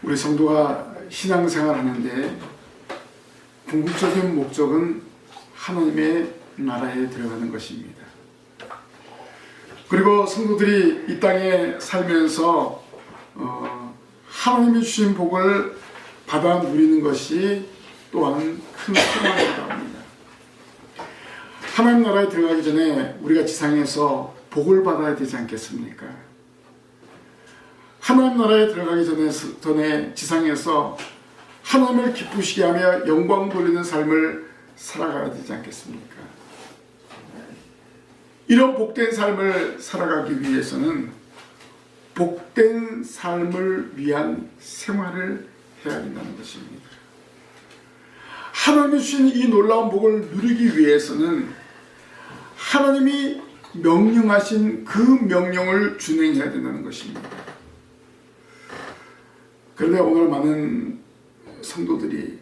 우리 성도가 신앙생활 하는데 궁극적인 목적은 하나님의 나라에 들어가는 것입니다. 그리고 성도들이 이 땅에 살면서 하나님이 주신 복을 받아 누리는 것이 또한 큰 소망이라고 합니다. 하나님 나라에 들어가기 전에 우리가 지상에서 복을 받아야 되지 않겠습니까? 하나님 나라에 들어가기 전에 지상에서 하나님을 기쁘시게 하며 영광 돌리는 삶을 살아가야 되지 않겠습니까? 이런 복된 삶을 살아가기 위해서는 복된 삶을 위한 생활을 해야 된다는 것입니다. 하나님이 주신 이 놀라운 복을 누리기 위해서는 하나님이 명령하신 그 명령을 준행해야 된다는 것입니다. 그런데 오늘 많은 성도들이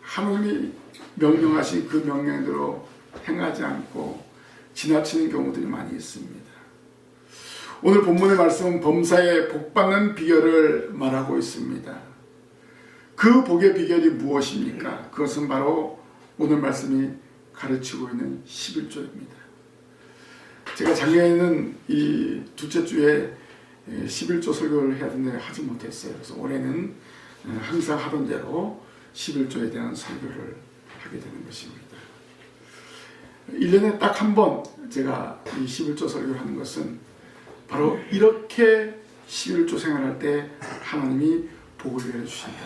하나님이 명령하신 그 명령대로 행하지 않고 지나치는 경우들이 많이 있습니다. 오늘 본문의 말씀은 범사에 복받는 비결을 말하고 있습니다. 그 복의 비결이 무엇입니까? 그것은 바로 오늘 말씀이 가르치고 있는 11조입니다. 제가 작년에는 이 둘째 주에 11조 설교를 해야 되는데 하지 못했어요. 그래서 올해는 항상 하던 대로 11조에 대한 설교를 하게 되는 것입니다. 1년에 딱 한 번 제가 이 11조 설교를 하는 것은 바로 이렇게 11조 생활할 때 하나님이 복을 내려주신다.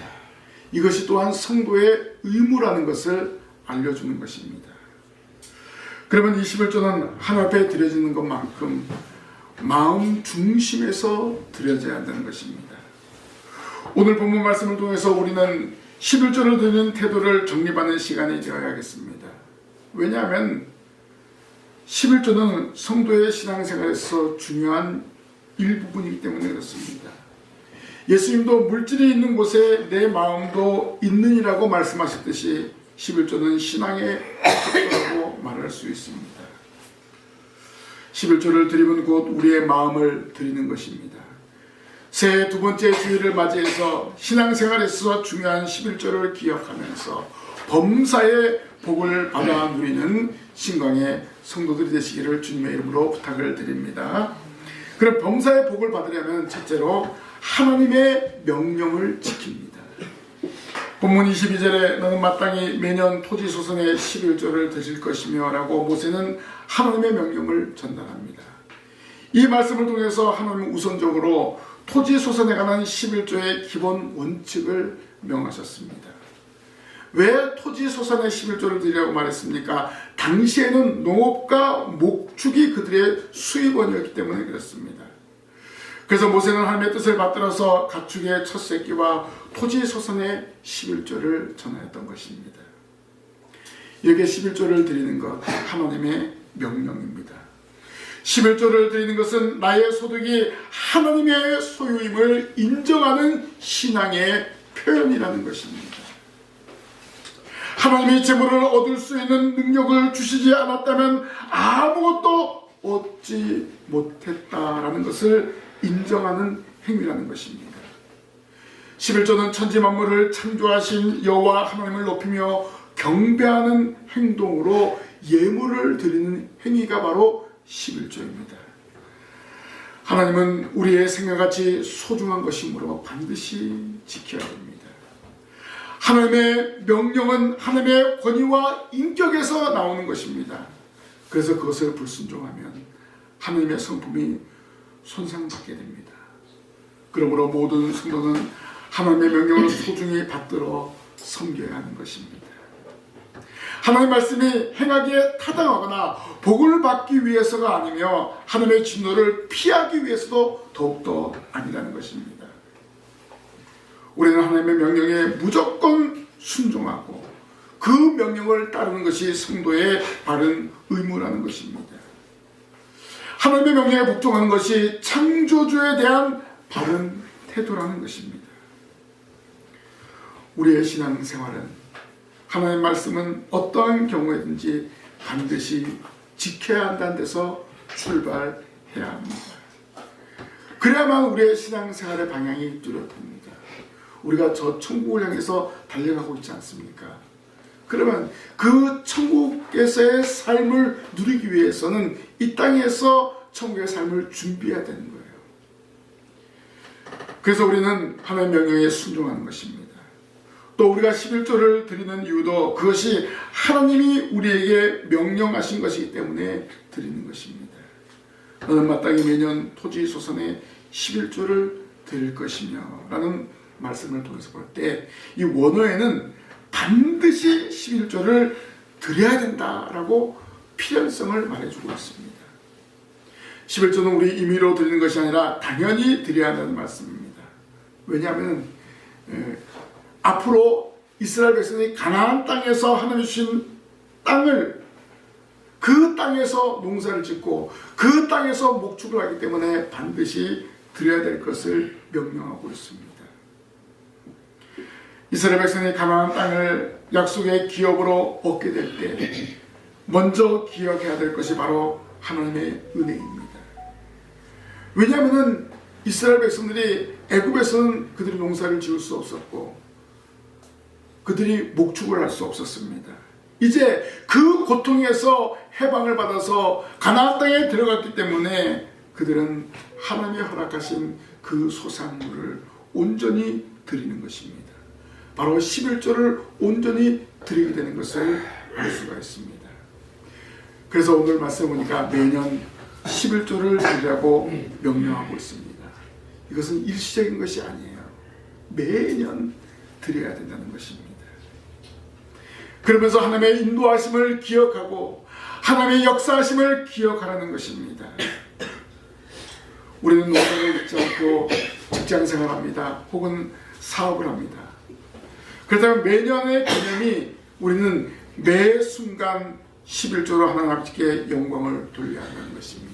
이것이 또한 성도의 의무라는 것을 알려주는 것입니다. 그러면 이 11조는 하나님 앞에 드려지는 것만큼 마음 중심에서 드려져야 한다는 것입니다. 오늘 본문 말씀을 통해서 우리는 11조를 드리는 태도를 정립하는 시간이 되어야겠습니다. 왜냐하면 11조는 성도의 신앙생활에서 중요한 일부분이기 때문에 그렇습니다. 예수님도 물질이 있는 곳에 내 마음도 있느니라고 말씀하셨듯이 11조는 신앙의 태도라고 말할 수 있습니다. 11조를 드리면 곧 우리의 마음을 드리는 것입니다. 새해 두 번째 주일을 맞이해서 신앙생활에서 중요한 11조를 기억하면서 범사의 복을 받아 누리는 신광의 성도들이 되시기를 주님의 이름으로 부탁을 드립니다. 그럼 범사의 복을 받으려면 첫째로 하나님의 명령을 지킵니다. 본문 22절에 너는 마땅히 매년 토지 소선의 11조를 드릴 것이며 라고 모세는 하나님의 명령을 전달합니다. 이 말씀을 통해서 하나님은 우선적으로 토지 소선에 관한 11조의 기본 원칙을 명하셨습니다. 왜 토지 소선의 11조를 드리라고 말했습니까? 당시에는 농업과 목축이 그들의 수입원이었기 때문에 그렇습니다. 그래서 모세는 하나님의 뜻을 받들어서 가축의 첫 새끼와 토지 소선의 11조를 전하였던 것입니다. 이렇게 11조를 드리는 것 하나님의 명령입니다. 11조를 드리는 것은 나의 소득이 하나님의 소유임을 인정하는 신앙의 표현이라는 것입니다. 하나님이 재물을 얻을 수 있는 능력을 주시지 않았다면 아무것도 얻지 못했다라는 것을 인정하는 행위라는 것입니다. 11조는 천지 만물을 창조하신 여호와 하나님을 높이며 경배하는 행동으로 예물을 드리는 행위가 바로 11조입니다. 하나님은 우리의 생명같이 소중한 것이므로 반드시 지켜야 됩니다. 하나님의 명령은 하나님의 권위와 인격에서 나오는 것입니다. 그래서 그것을 불순종하면 하나님의 성품이 손상받게 됩니다. 그러므로 모든 성도는 하나님의 명령을 소중히 받들어 섬겨야 하는 것입니다. 하나님의 말씀이 행하기에 타당하거나 복을 받기 위해서가 아니며 하나님의 진노를 피하기 위해서도 더욱더 아니라는 것입니다. 우리는 하나님의 명령에 무조건 순종하고 그 명령을 따르는 것이 성도의 바른 의무라는 것입니다. 하나님의 명령에 복종하는 것이 창조주에 대한 바른 태도라는 것입니다. 우리의 신앙생활은 하나님의 말씀은 어떠한 경우에든지 반드시 지켜야 한다는 데서 출발해야 합니다. 그래야만 우리의 신앙생활의 방향이 뚜렷합니다. 우리가 저 천국을 향해서 달려가고 있지 않습니까? 그러면 그 천국에서의 삶을 누리기 위해서는 이 땅에서 천국의 삶을 준비해야 되는 거예요. 그래서 우리는 하나님의 명령에 순종하는 것입니다. 또 우리가 11조를 드리는 이유도 그것이 하나님이 우리에게 명령하신 것이기 때문에 드리는 것입니다. 너는 마땅히 매년 토지 소산에 11조를 드릴 것이며 라는 말씀을 통해서 볼 때 이 원어에는 반드시 11조를 드려야 된다라고 필연성을 말해주고 있습니다. 11조는 우리 임의로 드리는 것이 아니라 당연히 드려야 한다는 말씀입니다. 왜냐하면 앞으로 이스라엘 백성이 가나안 땅에서 하나님 주신 땅을 그 땅에서 농사를 짓고 그 땅에서 목축을 하기 때문에 반드시 드려야 될 것을 명령하고 있습니다. 이스라엘 백성이 가나안 땅을 약속의 기업으로 얻게 될 때 먼저 기억해야 될 것이 바로 하나님의 은혜입니다. 왜냐하면 이스라엘 백성들이 애굽에서는 그들이 농사를 지을 수 없었고 그들이 목축을 할 수 없었습니다. 이제 그 고통에서 해방을 받아서 가나안 땅에 들어갔기 때문에 그들은 하나님이 허락하신 그 소산물을 온전히 드리는 것입니다. 바로 11조를 온전히 드리게 되는 것을 알 수가 있습니다. 그래서 오늘 말씀 보니까 매년 11조를 드리라고 명령하고 있습니다. 이것은 일시적인 것이 아니에요. 매년 드려야 된다는 것입니다. 그러면서 하나님의 인도하심을 기억하고 하나님의 역사하심을 기억하라는 것입니다. 우리는 농사를 짓지 않고 직장생활합니다. 혹은 사업을 합니다. 그렇다면 매년의 개념이 우리는 매 순간 11조로 하나님 아버지께 영광을 돌려야 한다는 것입니다.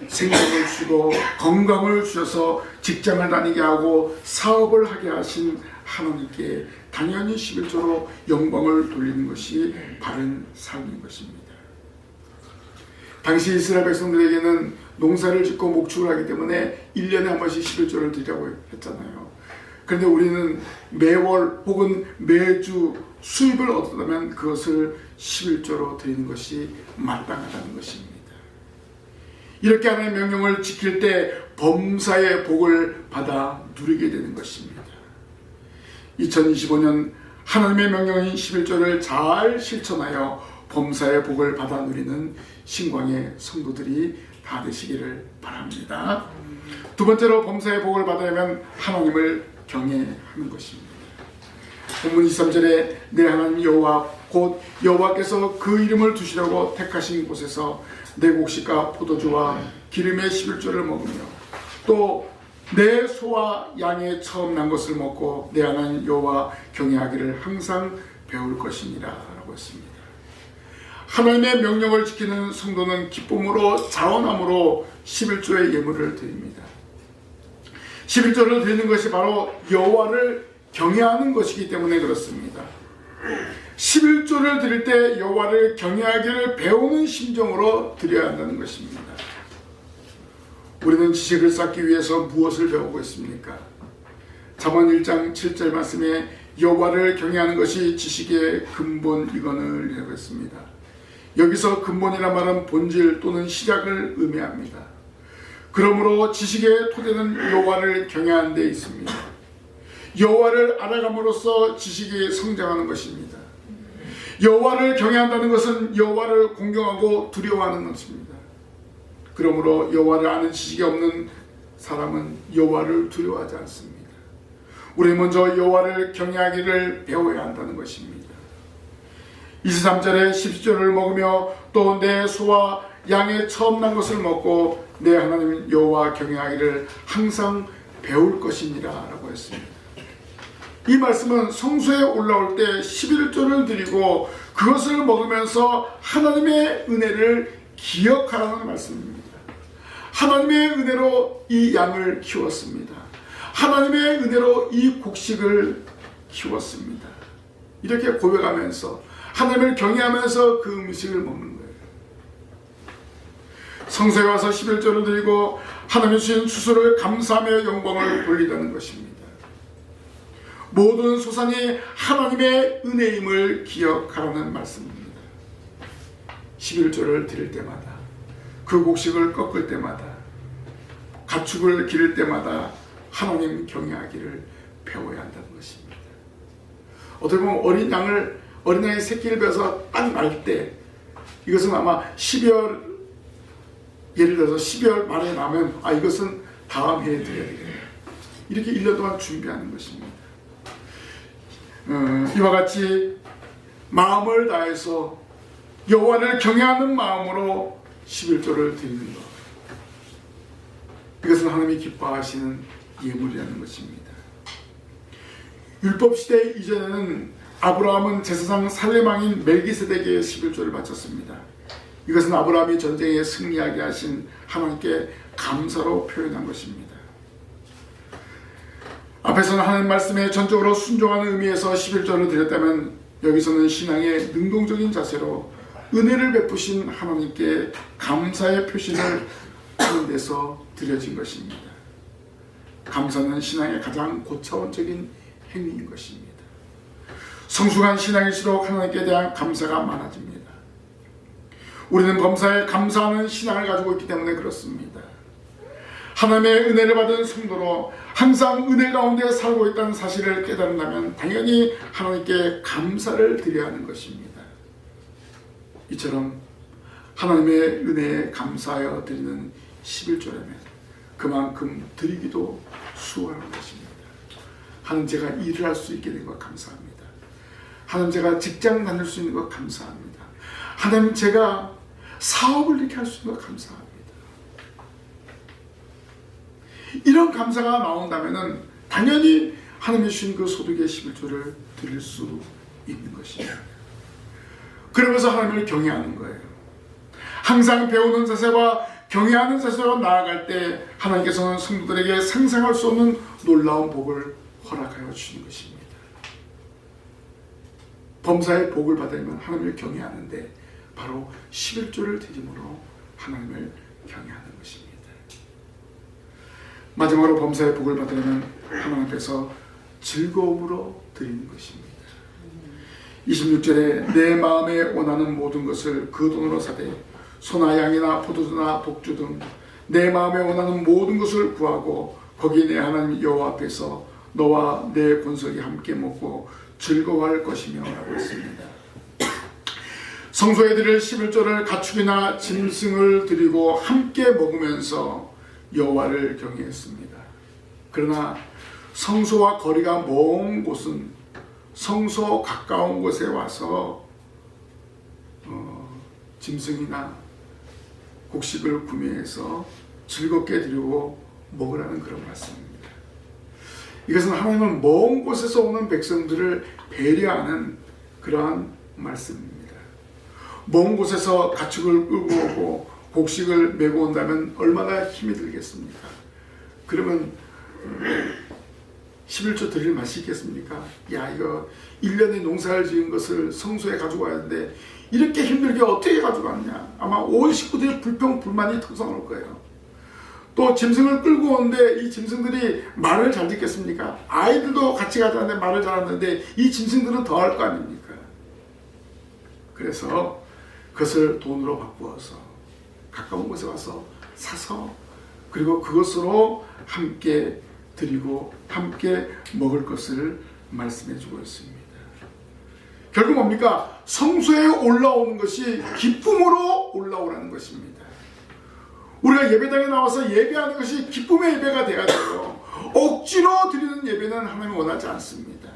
생명을 주고 건강을 주셔서 직장을 다니게 하고 사업을 하게 하신 하나님께 당연히 11조로 영광을 돌리는 것이 바른 삶인 것입니다. 당시 이스라엘 백성들에게는 농사를 짓고 목축을 하기 때문에 1년에 한 번씩 11조를 드리라고 했잖아요. 그런데 우리는 매월 혹은 매주 수입을 얻었다면 그것을 11조로 드리는 것이 마땅하다는 것입니다. 이렇게 하나님의 명령을 지킬 때 범사의 복을 받아 누리게 되는 것입니다. 2025년 하나님의 명령인 11조를 잘 실천하여 범사의 복을 받아 누리는 신광의 성도들이 다 되시기를 바랍니다. 두 번째로 범사의 복을 받으려면 하나님을 경외하는 것입니다. 본문 23절에 내 하나님 여호와 곧 여호와께서 그 이름을 두시려고 택하신 곳에서 내 곡식과 포도주와 기름의 11조를 먹으며 또 내 소와 양의 처음 난 것을 먹고 내 하나님 여호와 경외하기를 항상 배울 것이니라 라고 했습니다. 하나님의 명령을 지키는 성도는 기쁨으로 자원함으로 11조의 예물을 드립니다. 11조를 드리는 것이 바로 여호와를 경외하는 것이기 때문에 그렇습니다. 11조를 드릴 때 여호와를 경외하기를 배우는 심정으로 드려야 한다는 것입니다. 우리는 지식을 쌓기 위해서 무엇을 배우고 있습니까? 잠언 1장 7절 말씀에 여호와를 경외하는 것이 지식의 근본이거늘이라고 했습니다. 여기서 근본이란 말은 본질 또는 시작을 의미합니다. 그러므로 지식의 토대는 여호와를 경외하는 데 있습니다. 여호와를 알아감으로써 지식이 성장하는 것입니다. 여호와를 경외한다는 것은 여호와를 공경하고 두려워하는 것입니다. 그러므로 여호와를 아는 지식이 없는 사람은 여호와를 두려워하지 않습니다. 우리 먼저 여호와를 경외하기를 배워야 한다는 것입니다. 23절에 11조를 먹으며 또 내 소와 양의 처음 난 것을 먹고 내 하나님 여호와 경외하기를 항상 배울 것이니라 라고 했습니다. 이 말씀은 성소에 올라올 때 11조를 드리고 그것을 먹으면서 하나님의 은혜를 기억하라는 말씀입니다. 하나님의 은혜로 이 양을 키웠습니다. 하나님의 은혜로 이 곡식을 키웠습니다. 이렇게 고백하면서 하나님을 경외하면서 그 음식을 먹는 거예요. 성소에 와서 11조를 드리고 하나님이 주신 추수를 감사하며 영광을 돌리다는 것입니다. 모든 소산이 하나님의 은혜임을 기억하라는 말씀입니다. 11조를 드릴 때마다, 그 곡식을 꺾을 때마다, 가축을 기를 때마다 하나님 경외하기를 배워야 한다는 것입니다. 어떻게 보면 어린 양의 새끼를 베어서 딱 날 때, 이것은 아마 12월, 예를 들어서 12월 말에 나면 이것은 다음 해에 드려야 되겠네, 이렇게 1년 동안 준비하는 것입니다. 이와 같이 마음을 다해서 여호와를 경외하는 마음으로 11조를 드리는 것, 이것은 하나님이 기뻐하시는 예물이라는 것입니다. 율법시대 이전에는 아브라함은 제사장 살레망인 멜기세덱에게 11조를 바쳤습니다. 이것은 아브라함이 전쟁에 승리하게 하신 하나님께 감사로 표현한 것입니다. 앞에서는 하나님 말씀에 전적으로 순종하는 의미에서 11조를 드렸다면, 여기서는 신앙의 능동적인 자세로 은혜를 베푸신 하나님께 감사의 표시를 하는 데서 드려진 것입니다. 감사는 신앙의 가장 고차원적인 행위인 것입니다. 성숙한 신앙일수록 하나님께 대한 감사가 많아집니다. 우리는 범사에 감사하는 신앙을 가지고 있기 때문에 그렇습니다. 하나님의 은혜를 받은 성도로 항상 은혜 가운데 살고 있다는 사실을 깨달은다면 당연히 하나님께 감사를 드려야 하는 것입니다. 이처럼 하나님의 은혜에 감사하여 드리는 11조라면 그만큼 드리기도 수월한 것입니다. 하나님, 제가 일을 할 수 있게 된 것 감사합니다. 하나님, 제가 직장 다닐 수 있는 것 감사합니다. 하나님, 제가 사업을 이렇게 할 수 있는 것 감사합니다. 이런 감사가 나온다면 당연히 하나님이 주신 그 소득의 11조를 드릴 수 있는 것입니다. 그러면서 하나님을 경외하는 거예요. 항상 배우는 자세와 경외하는 자세로 나아갈 때 하나님께서는 성도들에게 상상할 수 없는 놀라운 복을 허락하여 주시는 것입니다. 범사의 복을 받으려면 하나님을 경외하는데 바로 11조를 드림으로 하나님을 경외하는 것입니다. 마지막으로 범사의 복을 받으려면 하나님 앞에서 즐거움으로 드리는 것입니다. 26절에 내 마음에 원하는 모든 것을 그 돈으로 사되 소나 양이나 포도주나 복주 등 내 마음에 원하는 모든 것을 구하고 거기 내 하나님 여호와 앞에서 너와 내 권속이 함께 먹고 즐거워할 것이며 라고 했습니다. 성소에 드릴 11조를 가축이나 짐승을 드리고 함께 먹으면서 여호와를 경외했습니다. 그러나 성소와 거리가 먼 곳은 성소 가까운 곳에 와서 짐승이나 곡식을 구매해서 즐겁게 드리고 먹으라는 그런 말씀입니다. 이것은 하나님은 먼 곳에서 오는 백성들을 배려하는 그러한 말씀입니다. 먼 곳에서 가축을 끌고 오고 곡식을 메고 온다면 얼마나 힘이 들겠습니까? 그러면 11조 드릴 맛이 있겠습니까? 이거 1년에 농사를 지은 것을 성소에 가지고 와야 하는데 이렇게 힘들게 어떻게 가져갔냐? 아마 온 식구들이 불평불만이 터져나올 거예요. 또 짐승을 끌고 오는데 이 짐승들이 말을 잘 듣겠습니까? 아이들도 같이 가자는데 말을 잘하는데 이 짐승들은 더 할 거 아닙니까? 그래서 그것을 돈으로 바꾸어서 가까운 곳에 와서 사서 그리고 그것으로 함께 드리고 함께 먹을 것을 말씀해 주고 있습니다. 결국 뭡니까? 성소에 올라오는 것이 기쁨으로 올라오라는 것입니다. 우리가 예배당에 나와서 예배하는 것이 기쁨의 예배가 돼야 되고 억지로 드리는 예배는 하나님이 원하지 않습니다.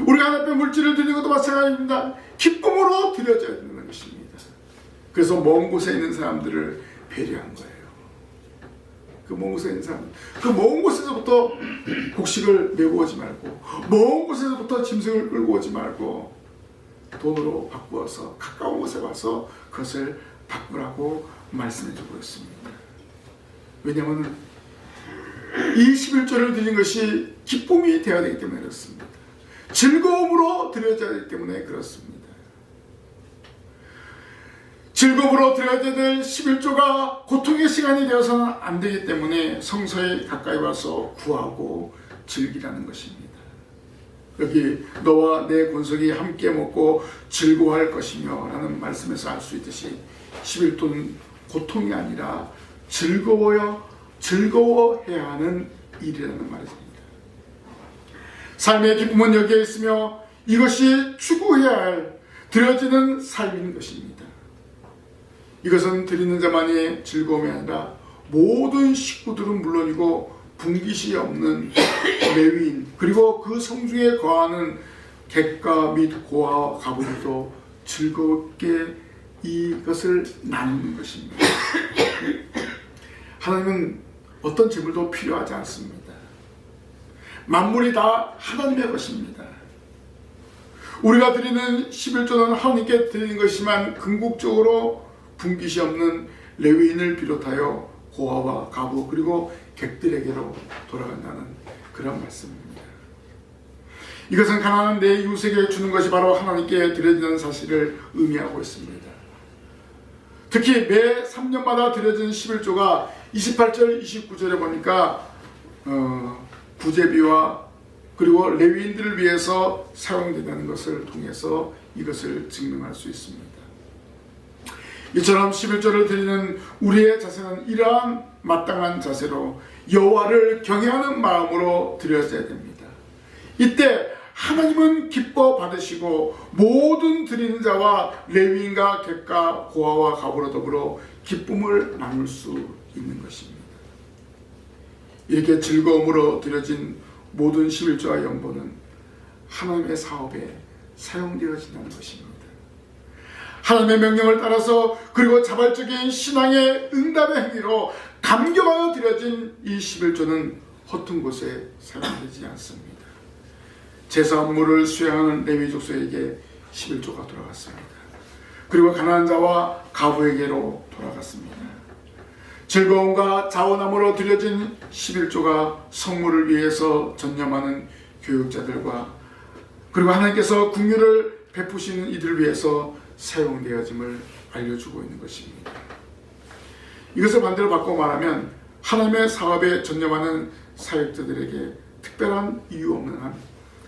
우리가 하나님 앞에 물질을 드리는 것도 마찬가지입니다. 기쁨으로 드려져야 되는 것입니다. 그래서 먼 곳에 있는 사람들을 배려한 거예요. 그 먼 곳에 있는 사람, 그 먼 곳에서부터 곡식을 메고 오지 말고 먼 곳에서부터 짐승을 끌고 오지 말고 돈으로 바꾸어서 가까운 곳에 와서 그것을 바꾸라고 말씀해주고 있습니다. 왜냐하면 이 11조를 드린 것이 기쁨이 되어야 되기 때문에 그렇습니다. 즐거움으로 드려져야 되기 때문에 그렇습니다. 즐거움으로 드려야 될 11조가 고통의 시간이 되어서는 안 되기 때문에 성소에 가까이 와서 구하고 즐기라는 것입니다. 여기 너와 내 권속이 함께 먹고 즐거워할 것이며 라는 말씀에서 알 수 있듯이 11조는 고통이 아니라 즐거워야 즐거워해야 하는 일이라는 말입니다. 삶의 기쁨은 여기에 있으며 이것이 추구해야 할 드려지는 삶인 것입니다. 이것은 드리는 자만의 즐거움이 아니라 모든 식구들은 물론이고 분깃이 없는 레위인 그리고 그 성중에 거하는 객가 및 고아와 가부들도 즐겁게 이것을 나누는 것입니다. 하나님은 어떤 재물도 필요하지 않습니다. 만물이 다 하나님의 것입니다. 우리가 드리는 11조는 하나님께 드리는 것이지만 궁극적으로 분깃이 없는 레위인을 비롯하여 고아와 가부 그리고 객들에게로 돌아간다는 그런 말씀입니다. 이것은 가난한 내 이웃에게 주는 것이 바로 하나님께 드려지는 사실을 의미하고 있습니다. 특히 매 3년마다 드려지는 11조가 28절 29절에 보니까 구제비와 그리고 레위인들을 위해서 사용된다는 것을 통해서 이것을 증명할 수 있습니다. 이처럼 11조를 드리는 우리의 자세는 이러한 마땅한 자세로 여호와를 경외하는 마음으로 드려져야 됩니다. 이때 하나님은 기뻐 받으시고 모든 드리는 자와 레위인과 객가 고아와 가부로 더불어 기쁨을 나눌 수 있는 것입니다. 이렇게 즐거움으로 드려진 모든 11조와 연보는 하나님의 사업에 사용되어진다는 것입니다. 하나님의 명령을 따라서 그리고 자발적인 신앙의 응답의 행위로 감격하여 드려진 이 11조는 허튼 곳에 사용되지 않습니다. 제사 업무를 수행하는 레위 족속에게 11조가 돌아갔습니다. 그리고 가난한 자와 가부에게로 돌아갔습니다. 즐거움과 자원함으로 드려진 11조가 성물을 위해서 전념하는 교육자들과 그리고 하나님께서 긍휼을 베푸시는 이들을 위해서 사용되어짐을 알려주고 있는 것입니다. 이것을 반대로 바꿔 말하면 하나님의 사업에 전념하는 사역자들에게 특별한 이유 없는 한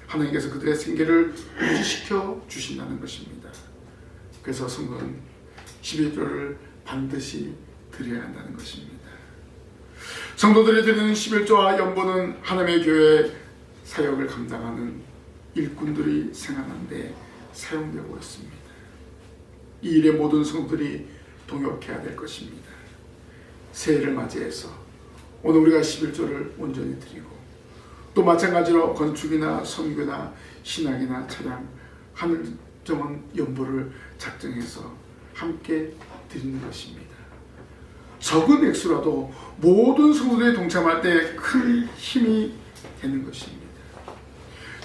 하나님께서 그들의 생계를 유지시켜 주신다는 것입니다. 그래서 성도는 11조를 반드시 드려야 한다는 것입니다. 성도들이 드리는 11조와 연보는 하나님의 교회 사역을 감당하는 일꾼들이 생활하는 데 사용되고 있습니다. 이 일에 모든 성도들이 동역해야 될 것입니다. 새해를 맞이해서 오늘 우리가 11조를 온전히 드리고 또 마찬가지로 건축이나 선교나 신학이나 차량, 하늘정원 연보를 작정해서 함께 드리는 것입니다. 적은 액수라도 모든 성도들이 동참할 때 큰 힘이 되는 것입니다.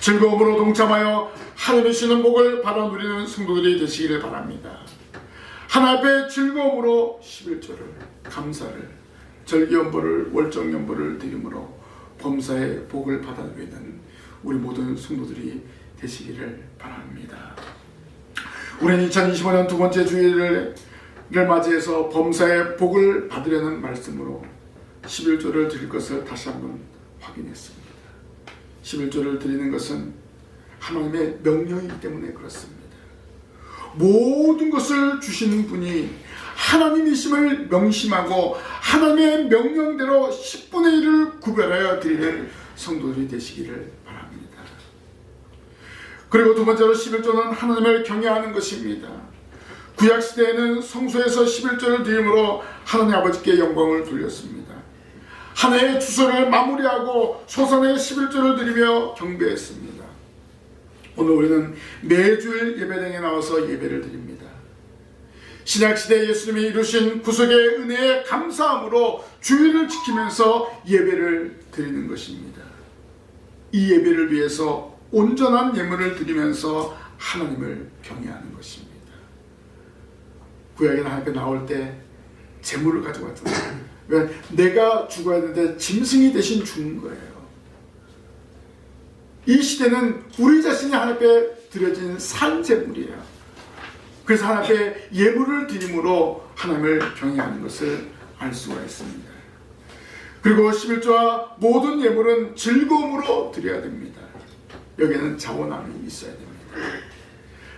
즐거움으로 동참하여 하나님의 주시는 복을 받아 누리는 성도들이 되시기를 바랍니다. 하나님 앞에 즐거움으로 11조를 감사를 절기연보를 월정연보를 드림으로 범사의 복을 받아 누리는 우리 모든 성도들이 되시기를 바랍니다. 우리는 2025년 두 번째 주일을 맞이해서 범사의 복을 받으려는 말씀으로 11조를 드릴 것을 다시 한번 확인했습니다. 11조를 드리는 것은 하나님의 명령이기 때문에 그렇습니다. 모든 것을 주시는 분이 하나님이심을 명심하고 하나님의 명령대로 10분의 1을 구별하여 드리는 성도들이 되시기를 바랍니다. 그리고 두 번째로 11조는 하나님을 경외하는 것입니다. 구약시대에는 성소에서 11조를 드림으로 하나님 아버지께 영광을 돌렸습니다. 한 해의 추수를 마무리하고 소산의 11조를 드리며 경배했습니다. 오늘 우리는 매주일 예배당에 나와서 예배를 드립니다. 신약시대 예수님이 이루신 구속의 은혜에 감사함으로 주일을 지키면서 예배를 드리는 것입니다. 이 예배를 위해서 온전한 예물을 드리면서 하나님을 경외하는 것입니다. 구약에 하나님께 나올 때 재물을 가지고 왔잖아요. 왜? 내가 죽어야 되는데 짐승이 대신 죽는 거예요. 이 시대는 우리 자신이 하나님께 드려진 산재물이에요. 그래서 하나님께 예물을 드림으로 하나님을 경외하는 것을 알 수가 있습니다. 그리고 11조와 모든 예물은 즐거움으로 드려야 됩니다. 여기에는 자원함이 있어야 됩니다.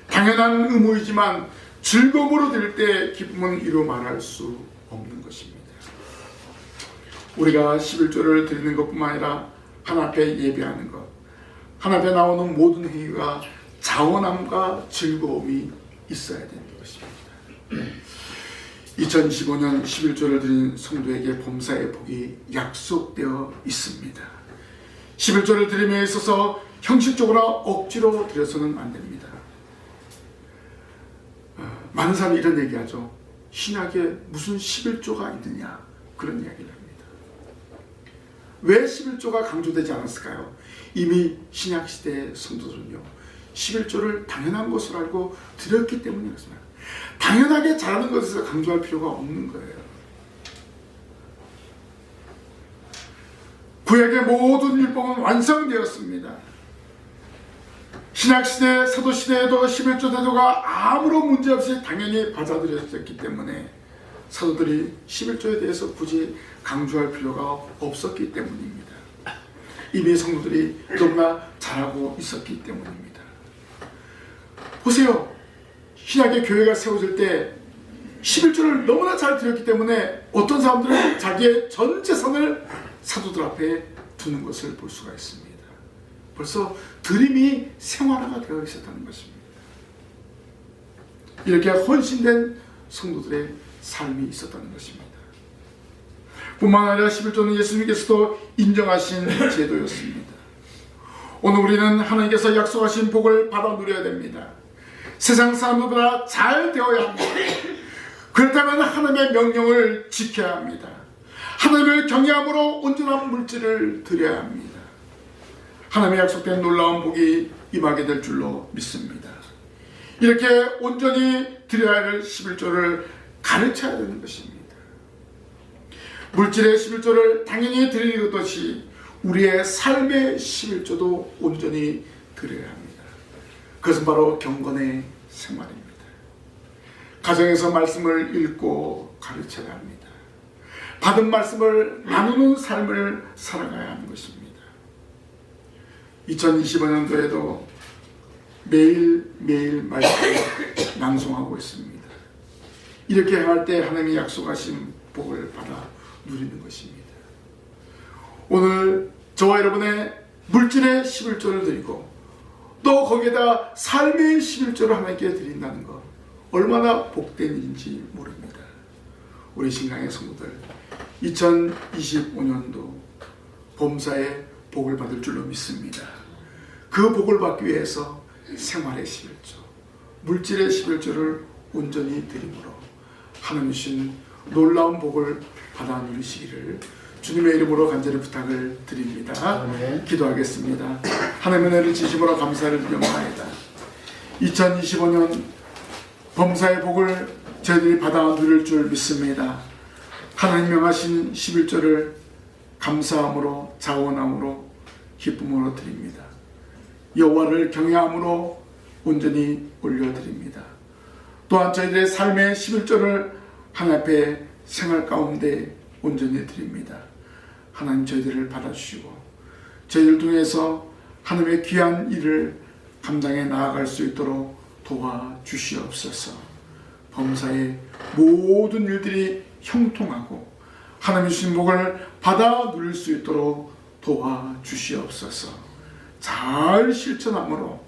당연한 의무이지만 즐거움으로 드릴 때 기쁨은 이루 말할 수 없는 것입니다. 우리가 11조를 드리는 것뿐만 아니라 하나님 앞에 예배하는 것, 하나님 앞에 나오는 모든 행위가 자원함과 즐거움이 있어야 되는 것입니다. 2025년 11조를 드린 성도에게 범사의 복이 약속되어 있습니다. 11조를 드림에 있어서 형식적으로 억지로 드려서는 안 됩니다. 많은 사람이 이런 얘기하죠. 신약에 무슨 11조가 있느냐, 그런 이야기를 합니다. 왜 11조가 강조되지 않았을까요? 이미 신약시대의 성도들은요 11조를 당연한 것으로 알고 드렸기 때문에 그렇습니다. 당연하게 잘하는 것에서 강조할 필요가 없는 거예요. 구약의 모든 율법은 완성되었습니다. 신약시대, 사도시대에도 11조 제도가 아무런 문제없이 당연히 받아들여졌기 때문에 사도들이 11조에 대해서 굳이 강조할 필요가 없었기 때문입니다. 이미 성도들이 너무나 잘하고 있었기 때문입니다. 보세요. 신약의 교회가 세워질 때 11조를 너무나 잘 드렸기 때문에 어떤 사람들은 자기의 전 재산을 사도들 앞에 두는 것을 볼 수가 있습니다. 벌써 드림이 생활화가 되어 있었다는 것입니다. 이렇게 헌신된 성도들의 삶이 있었다는 것입니다. 뿐만 아니라 11조는 예수님께서도 인정하신 제도였습니다. 오늘 우리는 하나님께서 약속하신 복을 받아 누려야 됩니다. 세상 사람들보다 잘 되어야 합니다. 그렇다면 하나님의 명령을 지켜야 합니다. 하나님을 경외함으로 온전한 물질을 드려야 합니다. 하나님의 약속된 놀라운 복이 임하게 될 줄로 믿습니다. 이렇게 온전히 드려야 할 11조를 가르쳐야 되는 것입니다. 물질의 11조를 당연히 드리는 것이 우리의 삶의 11조도 온전히 드려야 합니다. 그것은 바로 경건의 생활입니다. 가정에서 말씀을 읽고 가르쳐야 합니다. 받은 말씀을 나누는 삶을 살아가야 하는 것입니다. 2025년도에도 매일매일 말씀을 낭송하고 있습니다. 이렇게 할 때 하나님이 약속하신 복을 받아 누리는 것입니다. 오늘 저와 여러분의 물질의 11조를 드리고 또 거기에다 삶의 11조를 하나님께 드린다는 것 얼마나 복된 일인지 모릅니다. 우리 신강의 성도들 2025년도 범사의 복을 받을 줄로 믿습니다. 그 복을 받기 위해서 생활의 11조, 물질의 11조를 온전히 드림으로 하나님 주신 놀라운 복을 받아 누리시기를 주님의 이름으로 간절히 부탁을 드립니다. 기도하겠습니다. 하나님의 은혜를 진심으로 감사를 드리옵나이다. 2025년 범사의 복을 저희들이 받아 누릴 줄 믿습니다. 하나님 명하신 11조를 감사함으로 자원함으로 기쁨으로 드립니다. 여호와를 경외함으로 온전히 올려드립니다. 또한 저희들의 삶의 11조를 하나님 앞에 생활 가운데 온전히 드립니다. 하나님 저희들을 받아주시고 저희를 통해서 하나님의 귀한 일을 감당해 나아갈 수 있도록 도와주시옵소서. 범사의 모든 일들이 형통하고 하나님의 주신 복을 받아 누릴 수 있도록 도와주시옵소서. 잘 실천함으로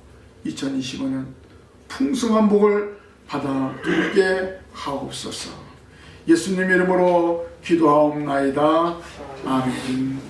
2025년 풍성한 복을 받아 누리게 하옵소서. 예수님 이름으로 기도하옵나이다. 아멘.